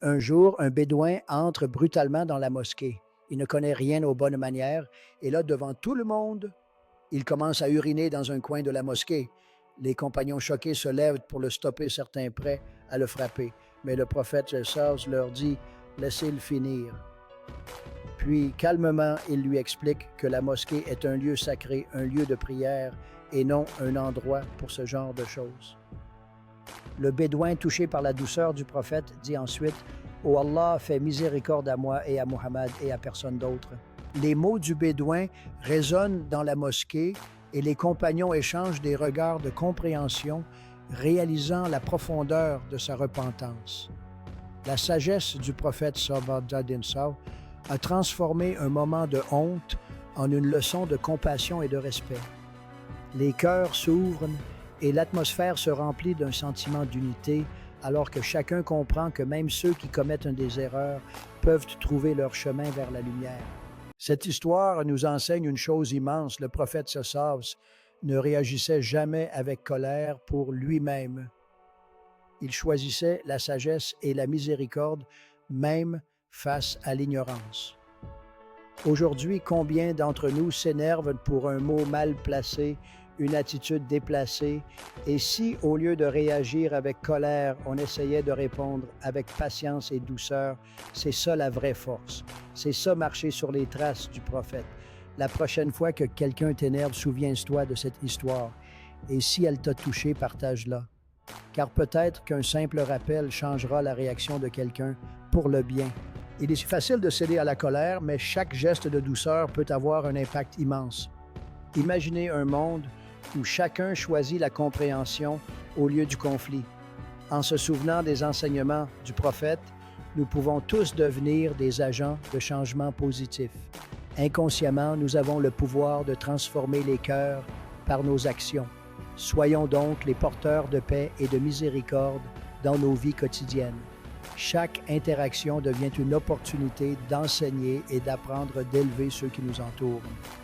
Un jour, un bédouin entre brutalement dans la mosquée. Il ne connaît rien aux bonnes manières et là, devant tout le monde, il commence à uriner dans un coin de la mosquée. Les compagnons choqués se lèvent pour le stopper, certains prêts à le frapper. Mais le prophète Sars leur dit: Laissez-le finir. Puis, calmement, il lui explique que la mosquée est un lieu sacré, un lieu de prière et non un endroit pour ce genre de choses. Le bédouin, touché par la douceur du prophète, dit ensuite: Ô Allah, fais miséricorde à moi et à Muhammad et à personne d'autre. Les mots du bédouin résonnent dans la mosquée et les compagnons échangent des regards de compréhension, réalisant la profondeur de sa repentance. La sagesse du prophète sallallahu a transformé un moment de honte en une leçon de compassion et de respect. Les cœurs s'ouvrent et l'atmosphère se remplit d'un sentiment d'unité, alors que chacun comprend que même ceux qui commettent des erreurs peuvent trouver leur chemin vers la lumière. Cette histoire nous enseigne une chose immense: le prophète Sassas ne réagissait jamais avec colère pour lui-même. Il choisissait la sagesse et la miséricorde, même face à l'ignorance. Aujourd'hui, combien d'entre nous s'énervent pour un mot mal placé, une attitude déplacée, et si, au lieu de réagir avec colère, on essayait de répondre avec patience et douceur? C'est ça la vraie force. C'est ça marcher sur les traces du prophète. La prochaine fois que quelqu'un t'énerve, souviens-toi de cette histoire. Et si elle t'a touché, partage-la. Car peut-être qu'un simple rappel changera la réaction de quelqu'un pour le bien. Il est facile de céder à la colère, mais chaque geste de douceur peut avoir un impact immense. Imaginez un monde où chacun choisit la compréhension au lieu du conflit. En se souvenant des enseignements du prophète, nous pouvons tous devenir des agents de changement positif. Inconsciemment, nous avons le pouvoir de transformer les cœurs par nos actions. Soyons donc les porteurs de paix et de miséricorde dans nos vies quotidiennes. Chaque interaction devient une opportunité d'enseigner et d'apprendre d'élever ceux qui nous entourent.